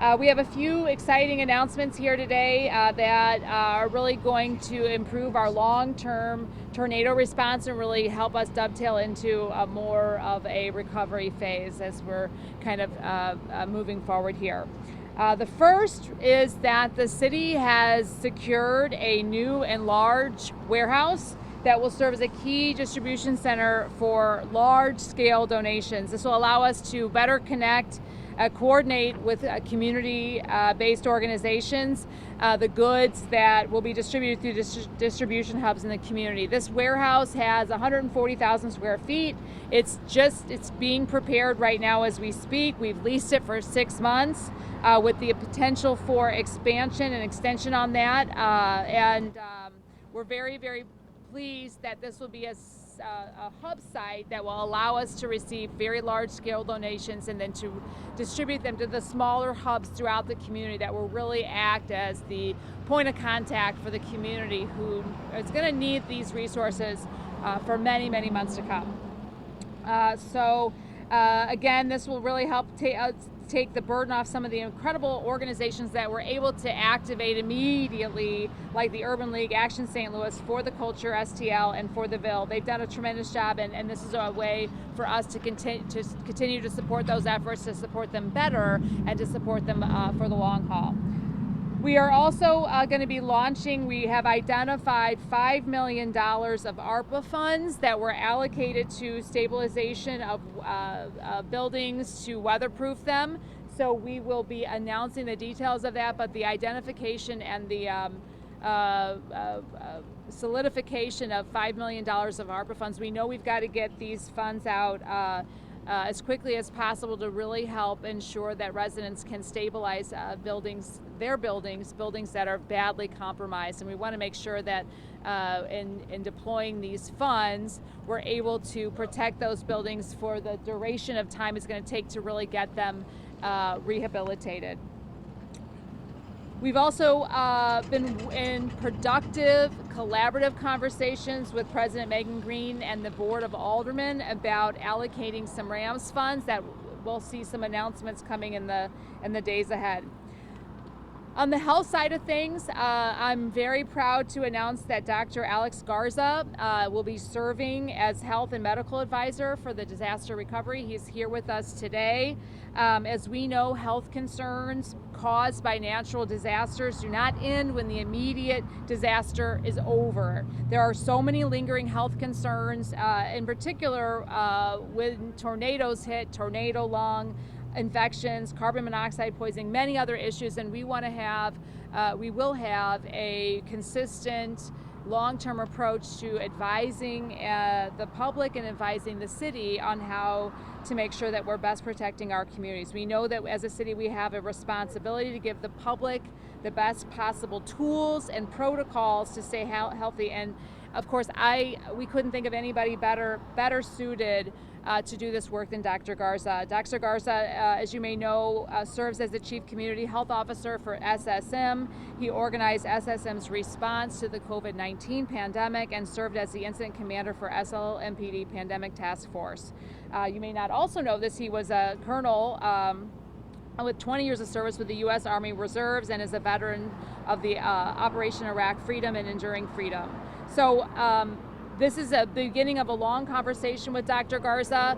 We have a few exciting announcements here today that are really going to improve our long-term tornado response and really help us dovetail into more of a recovery phase as we're kind of moving forward here. The first is that the city has secured a new and large warehouse that will serve as a key distribution center for large-scale donations. This will allow us to better connect, coordinate with community-based organizations the goods that will be distributed through distribution hubs in the community. This warehouse has 140,000 square feet. It's being prepared right now as we speak. We've leased it for 6 months with the potential for expansion and extension on that. We're very, very pleased that this will be a hub site that will allow us to receive very large scale donations and then to distribute them to the smaller hubs throughout the community that will really act as the point of contact for the community who is going to need these resources for many, many months to come. Again, this will really help take the burden off some of the incredible organizations that were able to activate immediately, like the Urban League, Action St. Louis, For the Culture, STL, and For the Ville. They've done a tremendous job, and this is a way for us to continue to support those efforts, to support them better, and to support them for the long haul. We are also going to be launching, we have identified $5 million of ARPA funds that were allocated to stabilization of buildings to weatherproof them. So we will be announcing the details of that, but the identification and the solidification of $5 million of ARPA funds, we know we've got to get these funds out as quickly as possible to really help ensure that residents can stabilize buildings that are badly compromised. And we want to make sure that in deploying these funds, we're able to protect those buildings for the duration of time it's going to take to really get them rehabilitated. We've also been in productive, collaborative conversations with President Megan Green and the Board of Aldermen about allocating some RAMS funds that we'll see some announcements coming in the days ahead. On the health side of things, I'm very proud to announce that Dr. Alex Garza will be serving as health and medical advisor for the disaster recovery. He's here with us today. As we know, health concerns caused by natural disasters do not end when the immediate disaster is over. There are so many lingering health concerns, in particular when tornadoes hit, tornado lung infections, carbon monoxide poisoning, many other issues, and we will have a consistent long-term approach to advising the public and advising the city on how to make sure that we're best protecting our communities. We know that as a city we have a responsibility to give the public the best possible tools and protocols to stay healthy, and of course we couldn't think of anybody better suited to do this work than Dr. Garza. Dr. Garza, as you may know, serves as the Chief Community Health Officer for SSM. He organized SSM's response to the COVID-19 pandemic and served as the Incident Commander for SLMPD Pandemic Task Force. You may not also know this, he was a colonel with 20 years of service with the U.S. Army Reserves and is a veteran of the Operation Iraq Freedom and Enduring Freedom. So this is a beginning of a long conversation with Dr. Garza.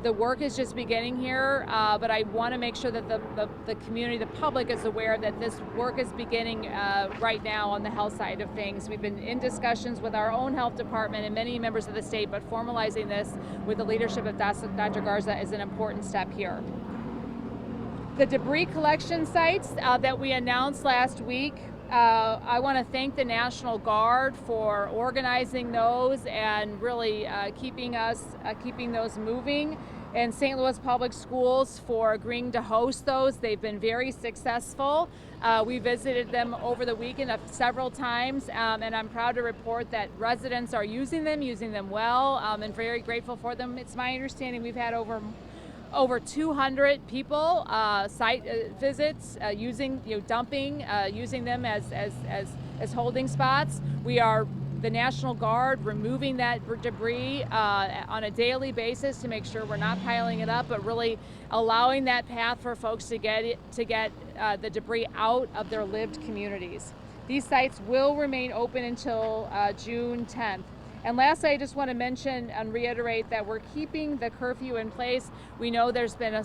The work is just beginning here, but I want to make sure that the community, the public is aware that this work is beginning right now on the health side of things. We've been in discussions with our own health department and many members of the state, but formalizing this with the leadership of Dr. Garza is an important step here. The debris collection sites that we announced last week, I want to thank the National Guard for organizing those and really keeping those moving, and St. Louis Public Schools for agreeing to host those. They've been very successful. We visited them over the weekend several times, and I'm proud to report that residents are using them well, and very grateful for them. It's my understanding we've had over 200 people site visits using them as holding spots. We are the National Guard removing that debris on a daily basis to make sure we're not piling it up, but really allowing that path for folks to get the debris out of their lived communities. These sites will remain open until June 10th. And lastly, I just want to mention and reiterate that we're keeping the curfew in place. We know there's been a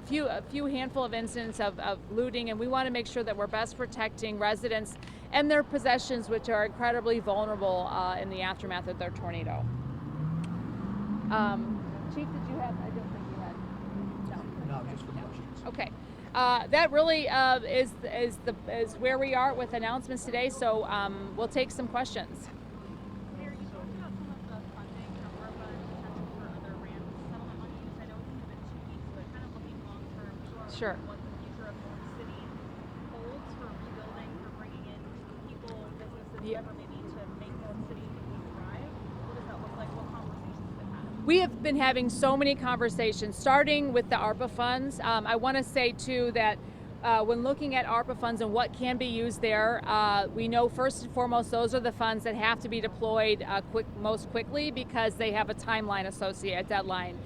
few handful of incidents of looting, and we want to make sure that we're best protecting residents and their possessions, which are incredibly vulnerable in the aftermath of their tornado. Chief, did you have? I don't think you had. No, just for questions. Okay. That really is where we are with announcements today. So we'll take some questions. Sure. What the future of the city holds for rebuilding, for bringing in people and businesses, whatever they need to make the city thrive. What does that look like? What conversations have been had? We have been having so many conversations, starting with the ARPA funds. I want to say too that when looking at ARPA funds and what can be used there, we know first and foremost those are the funds that have to be deployed most quickly because they have a timeline associated, a deadline.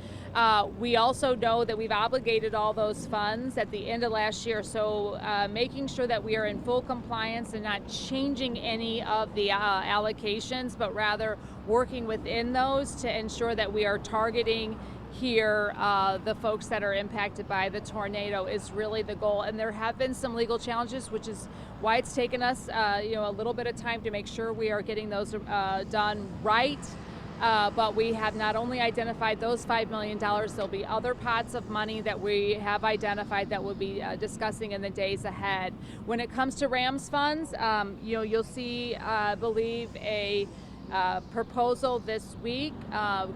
We also know that we've obligated all those funds at the end of last year, so making sure that we are in full compliance and not changing any of the allocations, but rather working within those to ensure that we are targeting here the folks that are impacted by the tornado is really the goal. And there have been some legal challenges, which is why it's taken us a little bit of time to make sure we are getting those done right. But we have not only identified those $5 million, there'll be other pots of money that we have identified that we'll be discussing in the days ahead. When it comes to RAMS funds, you'll see, I believe, a proposal this week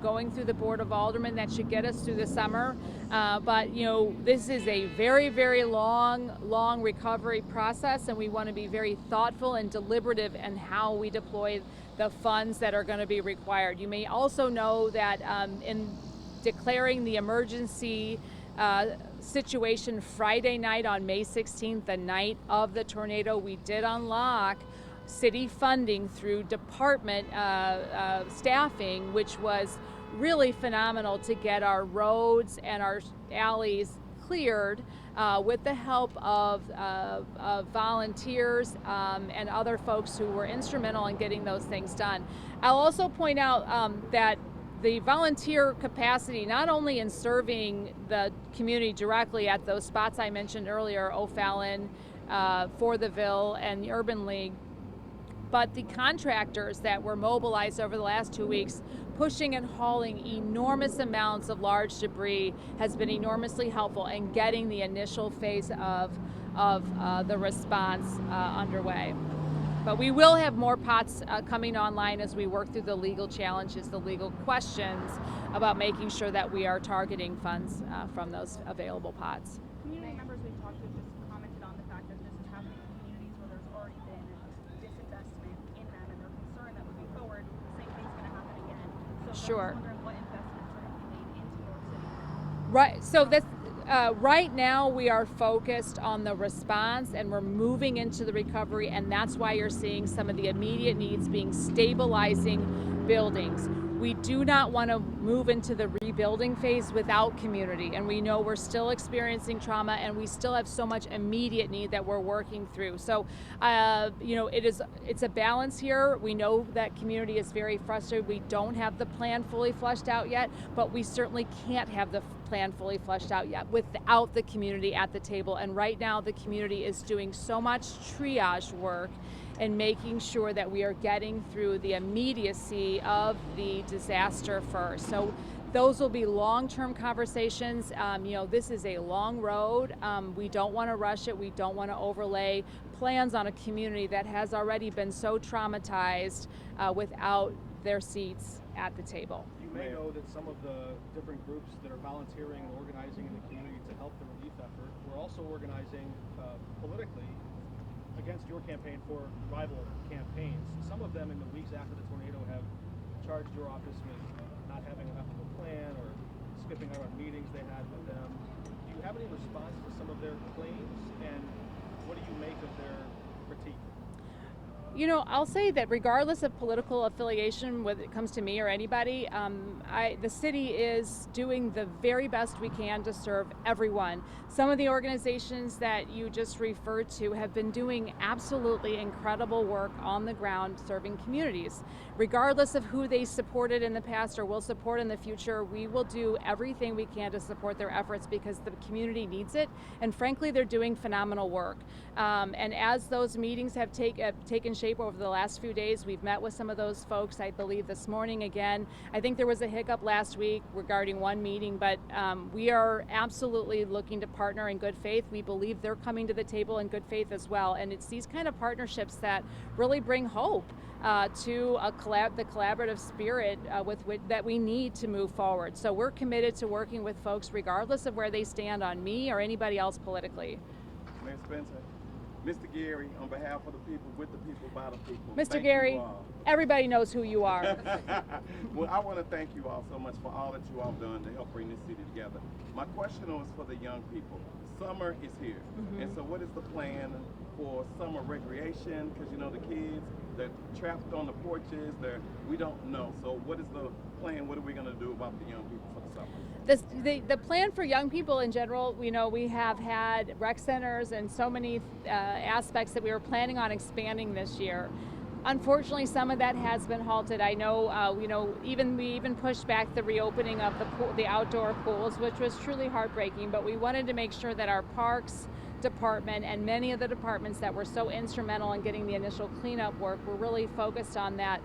going through the Board of Aldermen that should get us through the summer. But this is a very, very long recovery process, and we want to be very thoughtful and deliberative in how we deploy the funds that are going to be required. You may also know that in declaring the emergency situation Friday night on May 16th, the night of the tornado, we did unlock city funding through department staffing, which was really phenomenal to get our roads and our alleys cleared with the help of volunteers and other folks who were instrumental in getting those things done. I'll also point out that the volunteer capacity, not only in serving the community directly at those spots I mentioned earlier, O'Fallon, For the Ville, and the Urban League, but the contractors that were mobilized over the last 2 weeks, pushing and hauling enormous amounts of large debris, has been enormously helpful in getting the initial phase of the response underway. But we will have more pots coming online as we work through the legal challenges, the legal questions about making sure that we are targeting funds from those available pots. Community members we've talked to just commented on the fact that this is happening in communities where there's already been disinvestment in them, and they're concerned that moving forward, the same thing's going to happen again. So Sure. I'm wondering what investments are going to be made into your city. Right. So that's right now we are focused on the response, and we're moving into the recovery, and that's why you're seeing some of the immediate needs being stabilizing buildings. We do not want to move into the rebuilding phase without community, and we know we're still experiencing trauma, and we still have so much immediate need that we're working through. So, it's a balance here. We know that community is very frustrated. We don't have the plan fully fleshed out yet, but we certainly can't have the plan fully fleshed out yet without the community at the table. And right now, the community is doing so much triage work and making sure that we are getting through the immediacy of the disaster first. So those will be long-term conversations. This is a long road. We don't want to rush it. We don't want to overlay plans on a community that has already been so traumatized without their seats at the table. You may know that some of the different groups that are volunteering and organizing in the community to help the relief effort were also organizing politically against your campaign for rival campaigns. Some of them in the weeks after the tornado have charged your office with not having enough of a plan or skipping out on meetings they had with them. Do you have any response to some of their claims, and what do you make of their critique? You know, I'll say that regardless of political affiliation, whether it comes to me or anybody, the city is doing the very best we can to serve everyone. Some of the organizations that you just referred to have been doing absolutely incredible work on the ground serving communities. Regardless of who they supported in the past or will support in the future, we will do everything we can to support their efforts because the community needs it, and frankly, they're doing phenomenal work. And as those meetings have taken shape over the last few days, we've met with some of those folks, I believe this morning again. I think there was a hiccup last week regarding one meeting, but we are absolutely looking to partner in good faith. We believe they're coming to the table in good faith as well, and it's these kind of partnerships that really bring hope to the collaborative spirit that we need to move forward. So we're committed to working with folks regardless of where they stand on me or anybody else politically. Mayor Spencer, Mr. Gary, on behalf of the people, with the people, by the people. Mr. thank Gary, you all. everybody knows who you are. Well, I want to thank you all so much for all that you all done to help bring this city together. My question was for the young people. Summer is here, and so what is the plan for summer recreation? Because you know the kids, they're trapped on the porches. We don't know. So what is the plan? What are we going to do about the young people for the summer? The plan for young people in general, we have had rec centers and so many aspects that we were planning on expanding this year. Unfortunately, some of that has been halted. I know, we even pushed back the reopening of the outdoor pools, which was truly heartbreaking. But we wanted to make sure that our parks department and many of the departments that were so instrumental in getting the initial cleanup work were really focused on that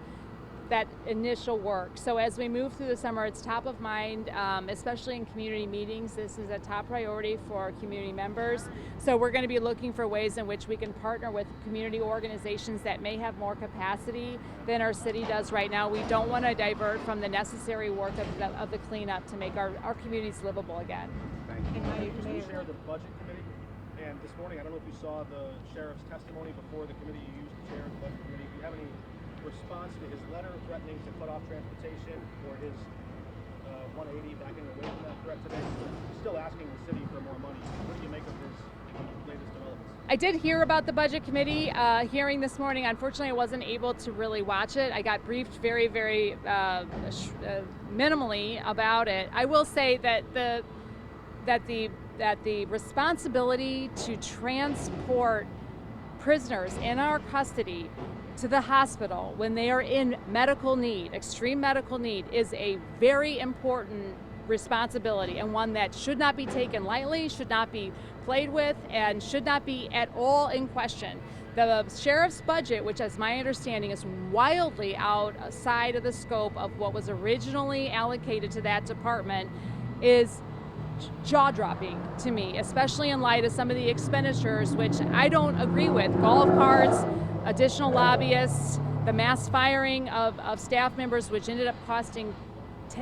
initial work. So as we move through the summer, it's top of mind, especially in community meetings. This is a top priority for community members. So we're going to be looking for ways in which we can partner with community organizations that may have more capacity than our city does right now. We don't want to divert from the necessary work of the cleanup to make our communities livable again. Thank you. We share the budget committee, and this morning, I don't know if you saw the sheriff's testimony before the committee you used to chair the budget committee. Do you have any response to his letter threatening to cut off transportation, or his 180 backing away from that threat today? He's still asking the city for more money. What do you make of his latest developments? I did hear about the budget committee hearing this morning. Unfortunately, I wasn't able to really watch it. I got briefed very, very minimally about it. I will say that the responsibility to transport prisoners in our custody to the hospital when they are in medical need, extreme medical need, is a very important responsibility, and one that should not be taken lightly, should not be played with, and should not be at all in question. The sheriff's budget, which as my understanding is wildly outside of the scope of what was originally allocated to that department, is jaw-dropping to me, especially in light of some of the expenditures which I don't agree with. Golf carts, additional lobbyists, the mass firing of staff members, which ended up costing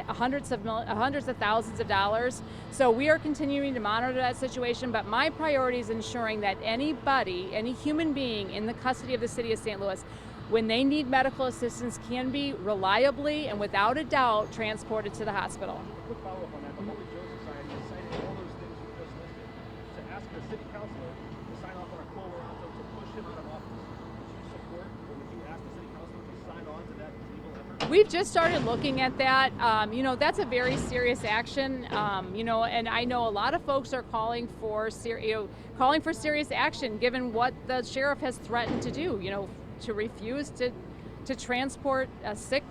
hundreds of thousands of dollars. So we are continuing to monitor that situation, but my priority is ensuring that any human being in the custody of the city of St. Louis, when they need medical assistance, can be reliably and without a doubt transported to the hospital. Quick follow-up on that. The Holy Joe Society is citing all those things you just listed to ask the city councilor to sign off on a Cole Lorenzo to push him out of office. Would you support, or would you ask the city councilor to sign on to that legal effort? We've just started looking at that. That's a very serious action. And I know a lot of folks are calling for serious action, given what the sheriff has threatened to do. To refuse to transport sick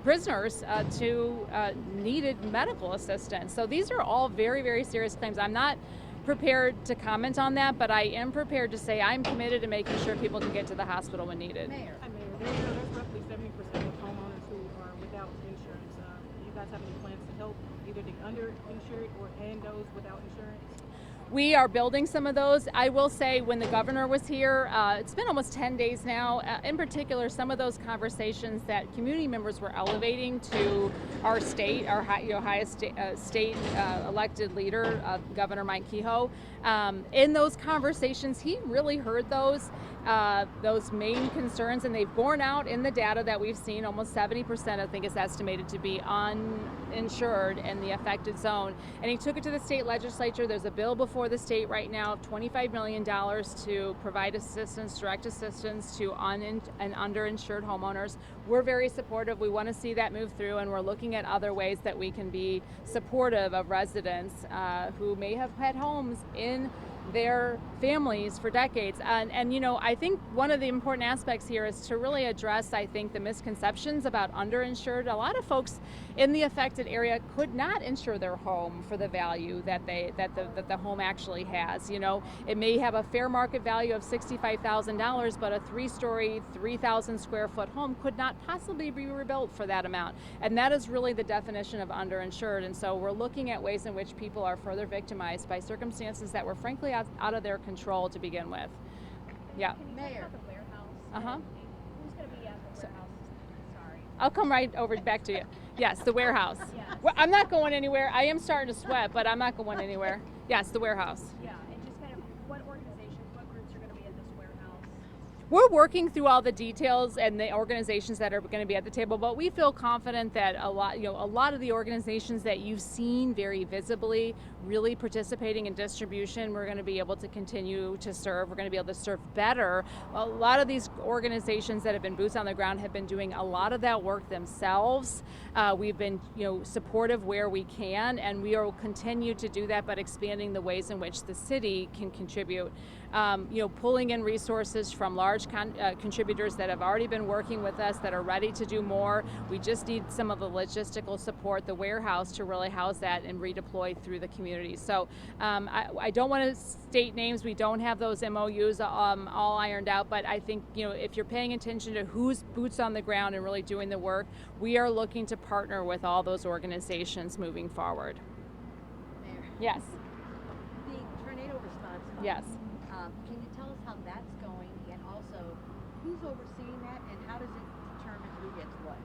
prisoners to needed medical assistance. So these are all very, very serious claims. I'm not prepared to comment on that, but I am prepared to say I'm committed to making sure people can get to the hospital when needed. Mayor, there's roughly 70% of homeowners who are without insurance. Do you guys have any plans to help either the underinsured and those without insurance? We are building some of those. I will say, when the governor was here, it's been almost 10 days now. In particular, some of those conversations that community members were elevating to our state, our highest state elected leader, Governor Mike Kehoe. In those conversations, he really heard those main concerns, and they've borne out in the data that we've seen. Almost 70%, I think, is estimated to be uninsured in the affected zone. And he took it to the state legislature. There's a bill before before the state right now of $25 million to provide assistance, direct assistance to and underinsured homeowners. We're very supportive. We want to see that move through, and we're looking at other ways that we can be supportive of residents who may have had homes in their families for decades. And you know, I think one of the important aspects here is to really address, I think, the misconceptions about underinsured. A lot of folks in the affected area could not insure their home for the value that the home actually has. You know, it may have a fair market value of $65,000, but a 3-story, 3,000 square foot home could not possibly be rebuilt for that amount. And that is really the definition of underinsured. And so we're looking at ways in which people are further victimized by circumstances that were frankly out of their control to begin with. Yeah. Can you Mayor. talk about the warehouse? Uh-huh. Who's going to be at the warehouse? Sorry. I'll come right over back to you. Yes, the warehouse. Yes. Well, I'm not going anywhere. I am starting to sweat, but I'm not going anywhere. Yes, the warehouse. Yeah, and just kind of what organizations, what groups are going to be at this warehouse? We're working through all the details and the organizations that are going to be at the table, but we feel confident that a lot of the organizations that you've seen very visibly really participating in distribution, we're going to be able to continue to serve. We're going to be able to serve better. A lot of these organizations that have been boots on the ground have been doing a lot of that work themselves. We've been, supportive where we can, and we will continue to do that, but expanding the ways in which the city can contribute. Pulling in resources from large contributors that have already been working with us, that are ready to do more. We just need some of the logistical support, the warehouse, to really house that and redeploy through the community. So I don't want to state names. We don't have those MOUs all ironed out, but I think, if you're paying attention to who's boots on the ground and really doing the work, we are looking to partner with all those organizations moving forward. Mayor, Yes. the tornado response fund. Yes. Can you tell us how that's going, and also who's overseeing that, and how does it determine who gets what?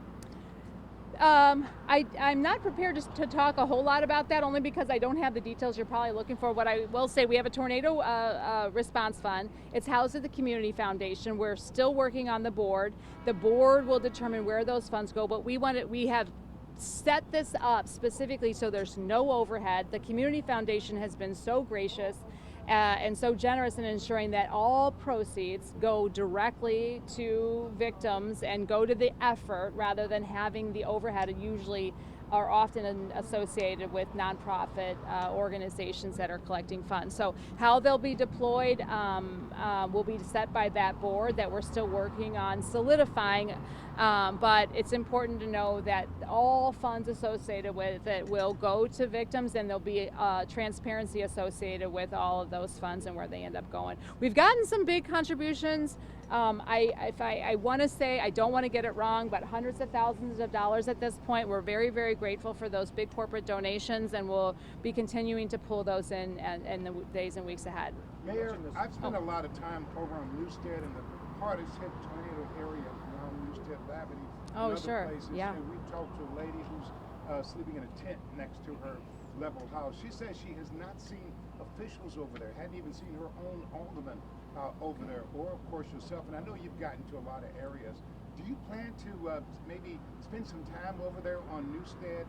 I'm not prepared to talk a whole lot about that, only because I don't have the details you're probably looking for. What I will say, we have a tornado response fund. It's housed at the Community Foundation. We're still working on the board. The board will determine where those funds go, but we have set this up specifically so there's no overhead. The Community Foundation has been so gracious and so generous in ensuring that all proceeds go directly to victims and go to the effort, rather than having the overhead usually are often associated with nonprofit organizations that are collecting funds. So how they'll be deployed will be set by that board that we're still working on solidifying. But it's important to know that all funds associated with it will go to victims, and there'll be transparency associated with all of those funds and where they end up going. We've gotten some big contributions. I want to say, I don't want to get it wrong, but hundreds of thousands of dollars at this point. We're very, very grateful for those big corporate donations, and we'll be continuing to pull those in the days and weeks ahead. Mayor, I've spent a lot of time over on Newstead and the hardest hit tornado area around Newstead, Labadee, Oh, and other sure. places. Yeah. And we talked to a lady who's sleeping in a tent next to her leveled house. She says she has not seen officials over there, hadn't even seen her own alderman over there, or of course yourself. And I know you've gotten to a lot of areas. Do you plan to maybe spend some time over there on Newstead,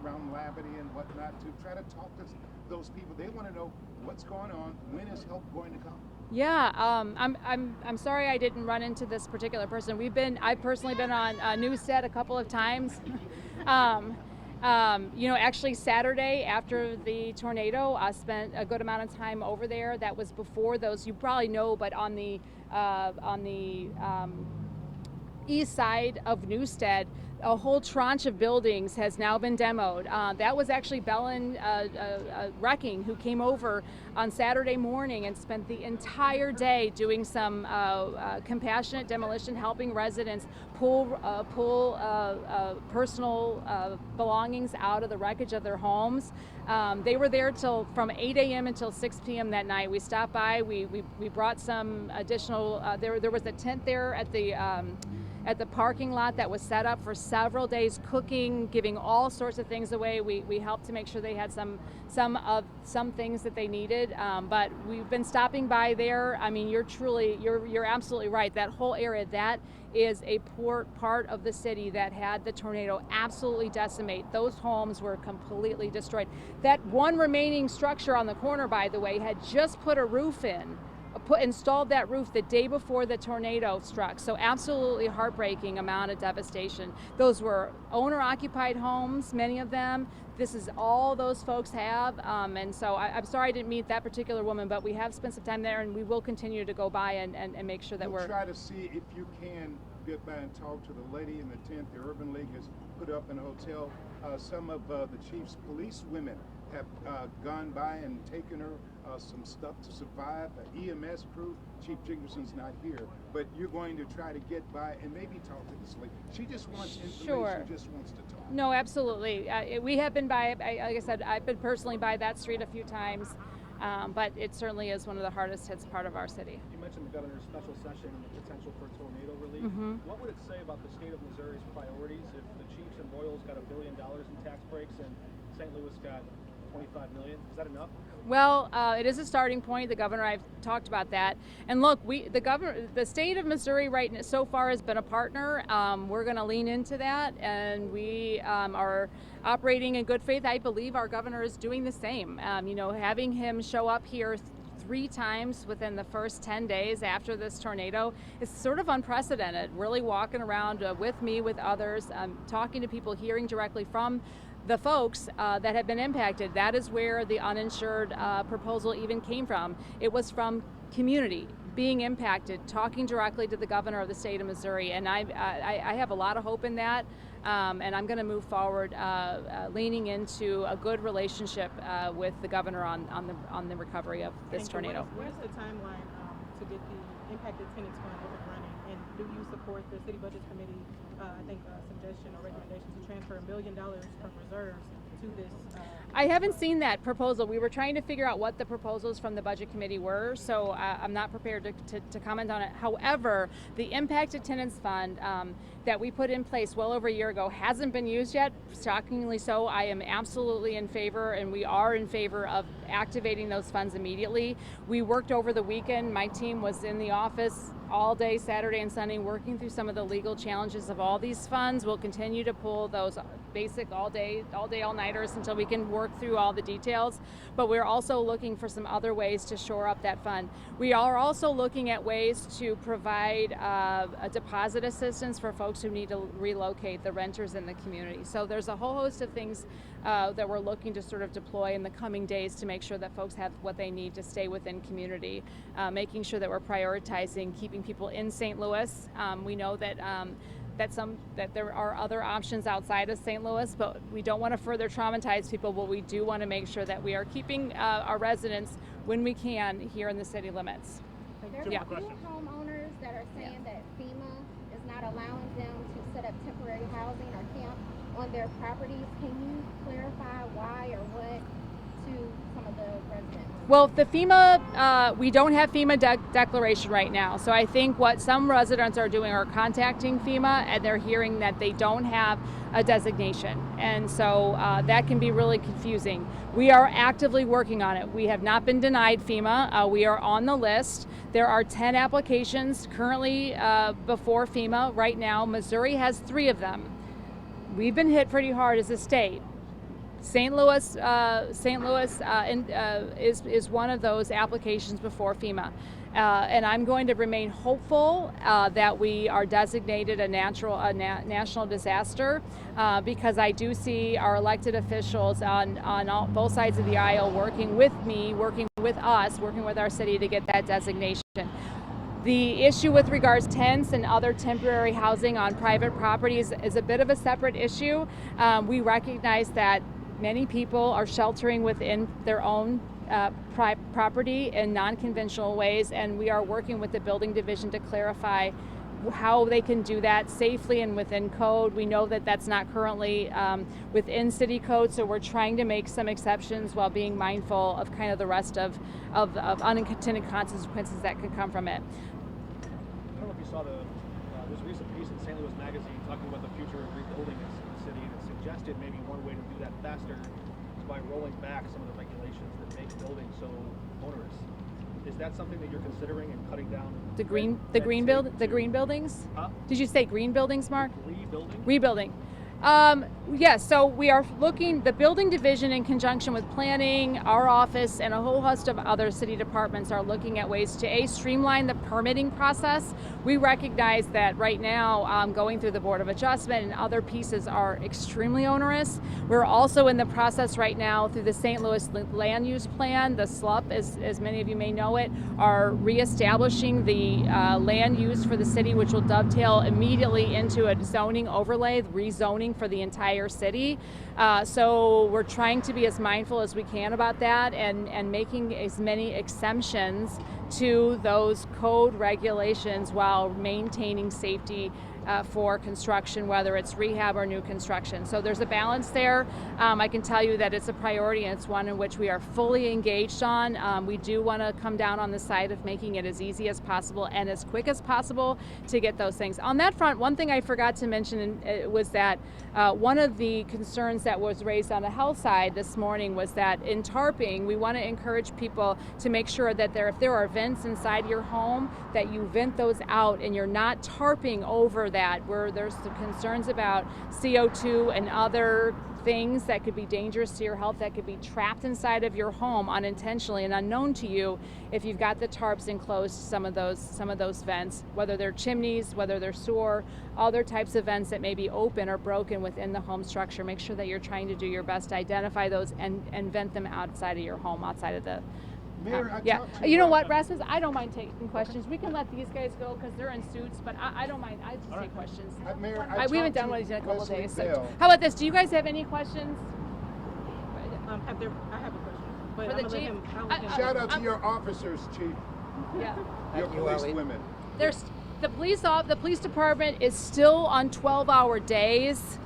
around Labadee and whatnot, to try to talk to those people? They want to know what's going on, when is help going to come? Yeah, I'm sorry I didn't run into this particular person. I've personally been on Newstead a couple of times. Actually Saturday after the tornado, I spent a good amount of time over there. That was before those, you probably know, but on the east side of Newstead, a whole tranche of buildings has now been demoed. That was actually Bellin Wrecking, who came over on Saturday morning and spent the entire day doing some compassionate demolition, helping residents pull personal belongings out of the wreckage of their homes. They were there from 8 a.m. until 6 p.m. that night. We stopped by, we brought some additional, there was a tent there at the at the parking lot that was set up for several days, cooking, giving all sorts of things away. We helped to make sure they had some things that they needed. But we've been stopping by there. I mean, you're absolutely right. That whole area, that is a poor part of the city that had the tornado absolutely decimate. Those homes were completely destroyed. That one remaining structure on the corner, by the way, had just put a roof in, installed that roof the day before the tornado struck. So absolutely heartbreaking amount of devastation. Those were owner-occupied homes, many of them. This is all those folks have. And so I'm sorry I didn't meet that particular woman, but we have spent some time there, and we will continue to go by and make sure that We'll we're... try to see if you can get by and talk to the lady in the tent the Urban League has put up in a hotel. Some of the chief's police women have gone by and taken her some stuff to survive. The EMS crew, Chief Jiggerson's not here, but you're going to try to get by and maybe talk to this lady. She just wants information, Sure. just wants to talk. No, absolutely. We have been by, like I said, I've been personally by that street a few times, but it certainly is one of the hardest hit part of our city. You mentioned the governor's special session and the potential for tornado relief. What would it say about the state of Missouri's priorities if the Chiefs and Royals got $1 billion in tax breaks and St. Louis got 25 million? Is that enough? Well, it is a starting point. The governor, I've talked about that. And look, the state of Missouri right now, so far has been a partner. We're going to lean into that, and we are operating in good faith. I believe our governor is doing the same. Having him show up here 3 times within the first 10 days after this tornado is sort of unprecedented. Really walking around with me, with others, talking to people, hearing directly from the folks that have been impacted. That is where the uninsured proposal even came from. It was from community being impacted, talking directly to the governor of the state of Missouri, and I have a lot of hope in that, and I'm going to move forward leaning into a good relationship with the governor on the recovery of this tornado. Where's the timeline to get the impacted tenants fund up and running, and do you support the city budget committee suggestion or recommendation to transfer $1 million from reserves to this? I haven't seen that proposal. We were trying to figure out what the proposals from the budget committee were, so I'm not prepared to comment on it. However, the impacted tenants fund that we put in place well over a year ago hasn't been used yet. Shockingly so. I am absolutely in favor, and we are in favor of activating those funds immediately. We worked over the weekend. My team was in the office all day Saturday and Sunday working through some of the legal challenges of all these funds. We'll continue to pull those basic all-nighters until we can work through all the details, but we're also looking for some other ways to shore up that fund. We are also looking at ways to provide a deposit assistance for folks who need to relocate, the renters in the community. So there's a whole host of things that we're looking to sort of deploy in the coming days to make sure that folks have what they need to stay within community, making sure that we're prioritizing keeping people in St. Louis. We know that that there are other options outside of St. Louis, but we don't want to further traumatize people, but we do want to make sure that we are keeping our residents, when we can, here in the city limits. There's a few homeowners that are saying that FEMA is not allowing them to set up temporary housing or camp on their properties. Can you clarify why or what to some of the residents? Well, the FEMA, we don't have FEMA declaration right now. So I think what some residents are doing are contacting FEMA, and they're hearing that they don't have a designation. And so that can be really confusing. We are actively working on it. We have not been denied FEMA. We are on the list. There are 10 applications currently before FEMA right now. Missouri has 3 of them. We've been hit pretty hard as a state. St. Louis is one of those applications before FEMA, and I'm going to remain hopeful that we are designated a national disaster because I do see our elected officials on both sides of the aisle working with me, working with us, working with our city to get that designation. The issue with regards to tents and other temporary housing on private properties is a bit of a separate issue. We recognize that many people are sheltering within their own property in non-conventional ways, and we are working with the building division to clarify how they can do that safely and within code. We know that that's not currently within city code, so we're trying to make some exceptions while being mindful of kind of the rest of unintended consequences that could come from it. I don't know if you saw the was a recent piece in St. Louis Magazine talking about the future of rebuilding in the city, and it suggested maybe one way to do that faster is by rolling back some of the regulations that make building so onerous. Is that something that you're considering in cutting down The green buildings? Huh? Did you say green buildings, Mark? Rebuilding? Rebuilding. Yes, so we are looking, the building division in conjunction with planning, our office, and a whole host of other city departments are looking at ways to streamline the permitting process. We recognize that right now going through the Board of Adjustment and other pieces are extremely onerous. We're also in the process right now through the St. Louis Land Use Plan, the SLUP, as many of you may know it, are reestablishing the land use for the city, which will dovetail immediately into a zoning overlay, rezoning for the entire city. So we're trying to be as mindful as we can about that and making as many exemptions to those code regulations while maintaining safety for construction, whether it's rehab or new construction. So there's a balance there. I can tell you that it's a priority and it's one in which we are fully engaged on. We do want to come down on the side of making it as easy as possible and as quick as possible to get those things. On that front, one thing I forgot to mention was that one of the concerns that was raised on the health side this morning was that in tarping, we want to encourage people to make sure that if there are vents inside your home, that you vent those out and you're not tarping over that, where there's some concerns about CO2 and other things that could be dangerous to your health that could be trapped inside of your home unintentionally and unknown to you if you've got the tarps enclosed some of those vents, whether they're chimneys, whether they're sewer, other types of vents that may be open or broken within the home structure. Make sure that you're trying to do your best to identify those and vent them outside of your home, outside of the Mayor, yeah. You know what, Rasmus? I don't mind taking questions. We can let these guys go because they're in suits, but I don't mind. I just take questions. Mayor, We haven't talked done to one of these in a couple Leslie days. So Bell. how about this? Do you guys have any questions? I have a question, but For I'm the gonna let chief? him. I'll let him. Shout out to your officers, Chief. Yeah. Your police women. There's the police department is still on 12-hour days,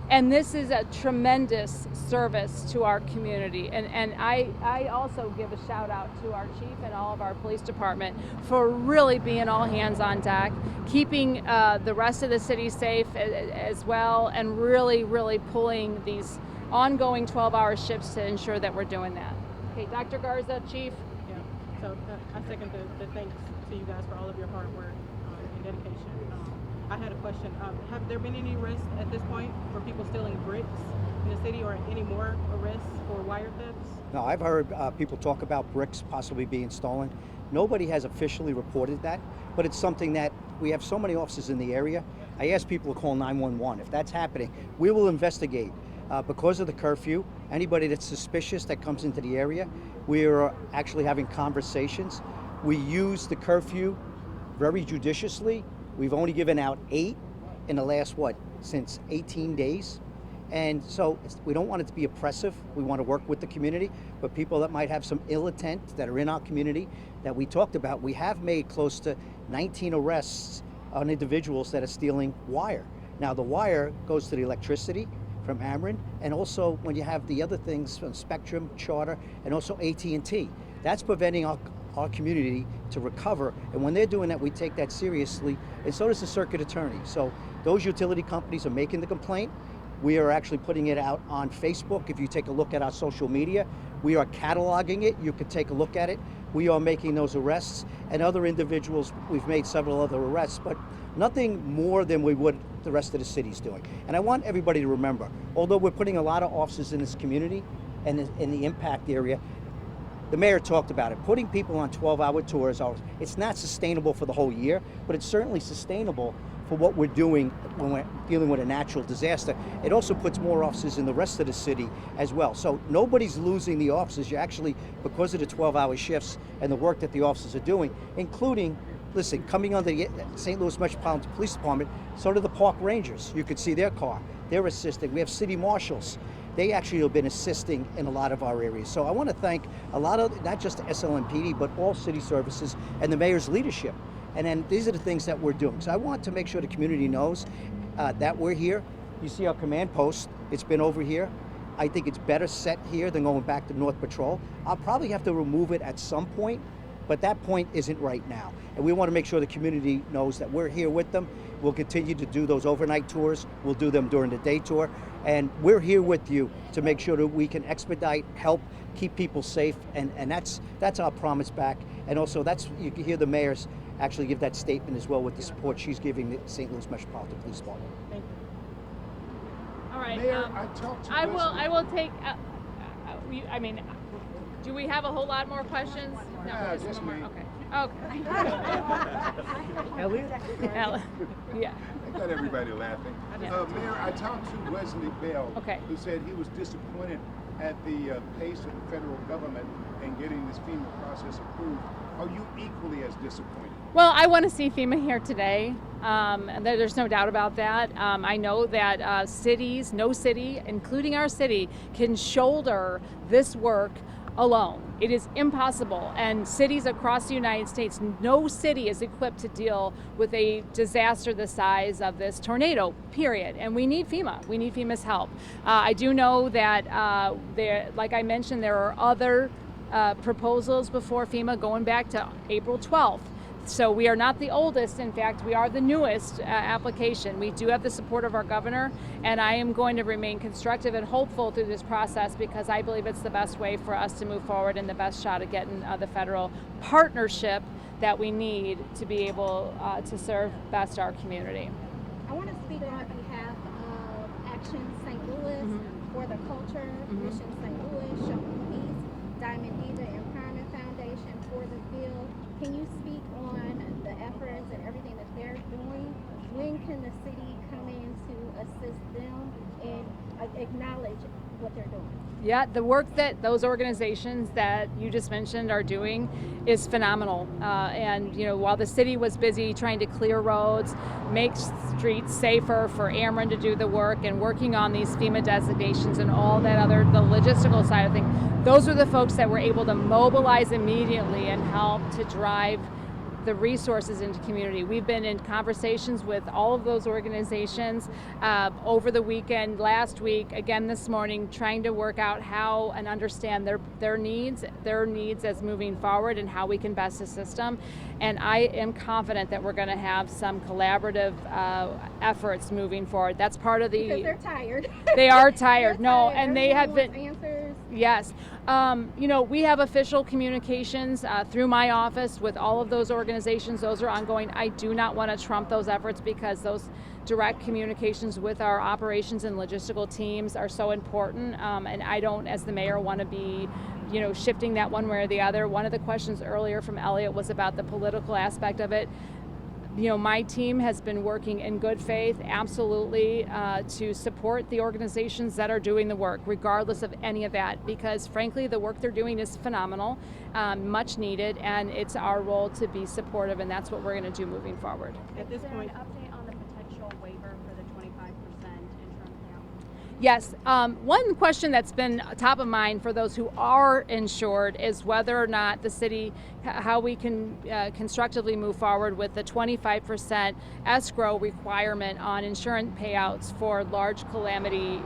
and this is a tremendous service to our community. And I also give a shout out to our chief and all of our police department for really being all hands on deck, keeping the rest of the city safe as well, and really pulling these ongoing 12-hour shifts to ensure that we're doing that. Okay, Dr. Garza, Chief. Yeah. So I second the thanks to you guys for all of your hard work and dedication. I had a question. Have there been any arrests at this point for people stealing bricks in the city, or any more arrests for wire thefts? No, I've heard people talk about bricks possibly being stolen. Nobody has officially reported that, but it's something that we have so many officers in the area. I ask people to call 911. If that's happening, we will investigate. Because of the curfew, anybody that's suspicious that comes into the area, we are actually having conversations. We use the curfew very judiciously. We've only given out 8 in the last, since 18 days. And so we don't want it to be oppressive. We want to work with the community, but people that might have some ill intent that are in our community that we talked about, we have made close to 19 arrests on individuals that are stealing wire. Now the wire goes to the electricity from Ameren, and also when you have the other things from Spectrum, Charter, and also AT&T. That's preventing our community to recover, and when they're doing that, we take that seriously, and so does the circuit attorney. So those utility companies are making the complaint. We are actually putting it out on Facebook. If you take a look at our social media, we are cataloging it. You could take a look at it. We are making those arrests, and other individuals, we've made several other arrests, but nothing more than we would the rest of the city's doing. And I want everybody to remember, although we're putting a lot of officers in this community and in the impact area, the mayor talked about it. Putting people on 12-hour tours, it's not sustainable for the whole year, but it's certainly sustainable for what we're doing when we're dealing with a natural disaster. It also puts more officers in the rest of the city as well. So nobody's losing the officers. You actually, because of the 12-hour shifts and the work that the officers are doing, including, listen, coming under the St. Louis Metropolitan Police Department, so do the park rangers. You could see their car. They're assisting. We have city marshals. They actually have been assisting in a lot of our areas. So I want to thank a lot of, not just the SLMPD, but all city services and the mayor's leadership. And then these are the things that we're doing. So I want to make sure the community knows that we're here. You see our command post. It's been over here. I think it's better set here than going back to North Patrol. I'll probably have to remove it at some point But that point isn't right now. And we want to make sure the community knows that we're here with them. We'll continue to do those overnight tours. We'll do them during the day tour. And we're here with you to make sure that we can expedite, help, keep people safe. And that's our promise back. And also you can hear the mayor's actually give that statement as well with the support she's giving the St. Louis Metropolitan Police Department. Thank you. All right. Mayor, I talked to I Wesley. will take. I mean, do we have a whole lot more questions? No, Yeah, just one me. more. Okay. Elliot? Yeah. I got everybody laughing. Mayor, I talked to Wesley Bell, Okay. who said he was disappointed at the pace of the federal government in getting this FEMA process approved. Are you equally as disappointed? Well, I want to see FEMA here today. And there's no doubt about that. I know that no city, including our city, can shoulder this work alone. It is impossible. And cities across the United States, no city is equipped to deal with a disaster the size of this tornado, period. And we need FEMA. We need FEMA's help. I do know that, like I mentioned, there are other proposals before FEMA going back to April 12th. So we are not the oldest. In fact, we are the newest application. We do have the support of our governor, and I am going to remain constructive and hopeful through this process because I believe it's the best way for us to move forward and the best shot at getting the federal partnership that we need to be able to serve best our community. I want to speak on behalf of Action St. Louis, For the Culture, Mission St. Louis, Show Me Peace, Diamond Diva Empowerment Foundation, For the Field. Can you speak on the efforts and everything that they're doing? When can the city come in to assist them and acknowledge what they're doing? Yeah, the work that those organizations that you just mentioned are doing is phenomenal. And while the city was busy trying to clear roads, make streets safer for Ameren to do the work, and working on these FEMA designations and all that the logistical side of things, those were the folks that were able to mobilize immediately and help to drive the resources into community. We've been in conversations with all of those organizations over the weekend, last week, again this morning, trying to work out how and understand their needs as moving forward and how we can best assist them. And I am confident that we're going to have some collaborative efforts moving forward. That's part of the. Because they're tired. They are tired. They're No, tired. and they have Everyone been. wants answers. Yes. We have official communications through my office with all of those organizations. Those are ongoing. I do not want to trump those efforts because those direct communications with our operations and logistical teams are so important. And I don't, as the mayor, want to be shifting that one way or the other. One of the questions earlier from Elliot was about the political aspect of it. My team has been working in good faith, absolutely, to support the organizations that are doing the work, regardless of any of that, because frankly, the work they're doing is phenomenal, much needed, and it's our role to be supportive, and that's what we're going to do moving forward. At this Is there point, an update on the potential waiver for the 25% insurance payout? Yes. One question that's been top of mind for those who are insured is whether or not the city, how we can constructively move forward with the 25% escrow requirement on insurance payouts for large calamity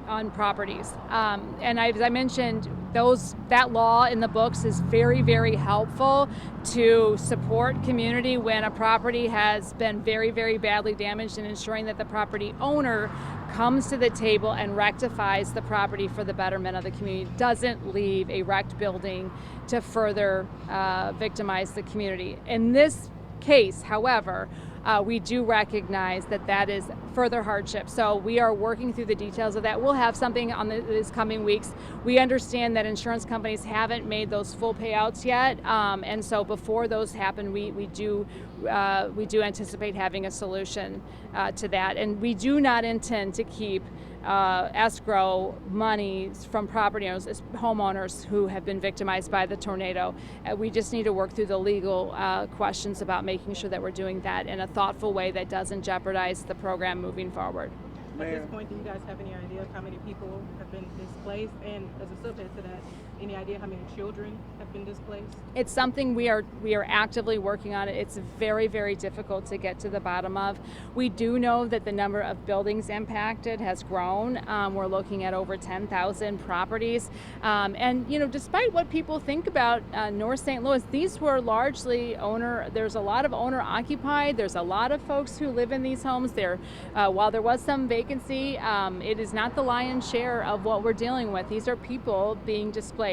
on properties. And as I mentioned, that law in the books is very, very helpful to support community when a property has been very, very badly damaged, and ensuring that the property owner comes to the table and rectifies the property for the betterment of the community, doesn't leave a wrecked building to further victimize the community. In this case, however, we do recognize that is further hardship. So we are working through the details of that. We'll have something on these coming weeks. We understand that insurance companies haven't made those full payouts yet, and so before those happen, we do anticipate having a solution to that. And we do not intend to keep escrow money from property owners, homeowners who have been victimized by the tornado. We just need to work through the legal questions about making sure that we're doing that in a thoughtful way that doesn't jeopardize the program moving forward. At Mayor. this point, do you guys have any idea of how many people have been displaced? And as a subhead to that, any idea how many children have been displaced? It's something we are actively working on. It's very, very difficult to get to the bottom of. We do know that the number of buildings impacted has grown. We're looking at over 10,000 properties. And despite what people think about North St. Louis, these were largely there's a lot of owner occupied. There's a lot of folks who live in these homes. While there was some vacancy, it is not the lion's share of what we're dealing with. These are people being displaced.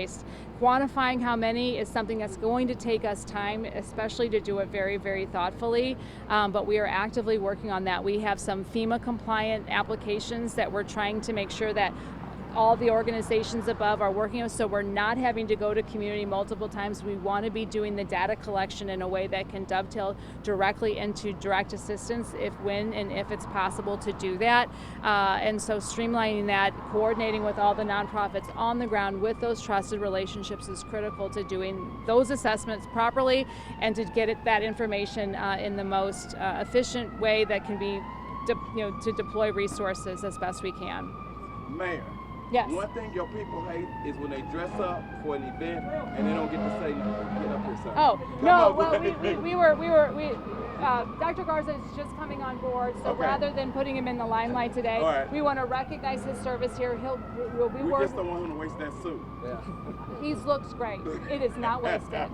Quantifying how many is something that's going to take us time, especially to do it very, very thoughtfully. But we are actively working on that. We have some FEMA compliant applications that we're trying to make sure that all the organizations above are working on, so we're not having to go to community multiple times. We want to be doing the data collection in a way that can dovetail directly into direct assistance when and if it's possible to do that. And so streamlining that, coordinating with all the nonprofits on the ground with those trusted relationships is critical to doing those assessments properly and to get that information in the most efficient way that can be, to deploy resources as best we can. Mayor. Yes. One thing your people hate is when they dress up for an event and they don't get to say nothing. Get up here, son. Oh, Come no, on, well, boy. Dr. Garza is just coming on board, so Okay. rather than putting him in the limelight today, All right. we want to recognize his service here. We'll be We working. just don't want him to waste that suit. He looks great. It is not wasted.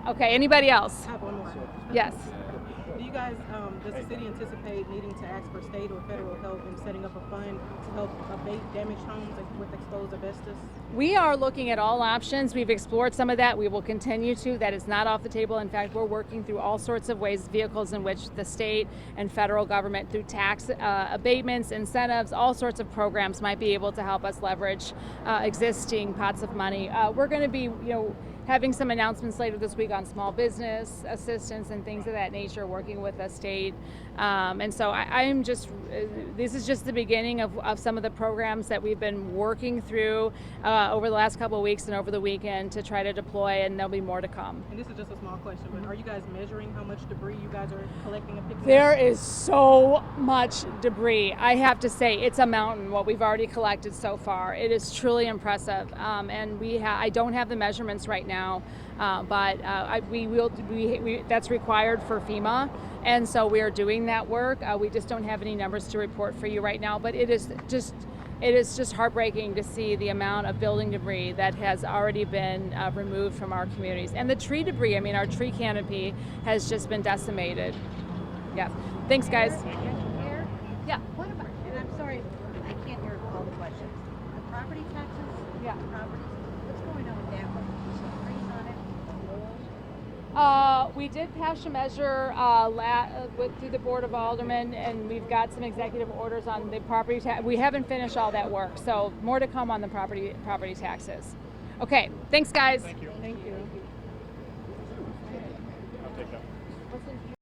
Okay, anybody else? I have one more. Yes. Do you guys, does the city anticipate needing to ask for state or federal help in setting up a fund to help abate damaged homes with exposed asbestos? We are looking at all options. We've explored some of that. We will continue to. That is not off the table. In fact, we're working through all sorts of ways, vehicles in which the state and federal government, through tax abatements, incentives, all sorts of programs might be able to help us leverage existing pots of money. We're going to be, having some announcements later this week on small business assistance and things of that nature, working with the state. And so I'm just, this is just the beginning of some of the programs that we've been working through over the last couple of weeks and over the weekend to try to deploy, and there'll be more to come. And this is just a small question, but are you guys measuring how much debris you guys are collecting and picking There up? is so much debris. I have to say, it's a mountain what we've already collected so far. It is truly impressive. And I don't have the measurements right now, but that's required for FEMA. And so we are doing that work. We just don't have any numbers to report for you right now, but it is just heartbreaking to see the amount of building debris that has already been removed from our communities. And the tree debris, our tree canopy has just been decimated. Yeah. Thanks, guys. Mayor, Yeah. what about, and I'm sorry, I can't hear all the questions. The property taxes? Yeah. The properties, what's going on with that one? Some freeze on it? We did pass a measure through the Board of Aldermen, and we've got some executive orders on the property tax. We haven't finished all that work, so more to come on the property taxes. Okay, thanks, guys. Thank you. Thank you. I'll take that.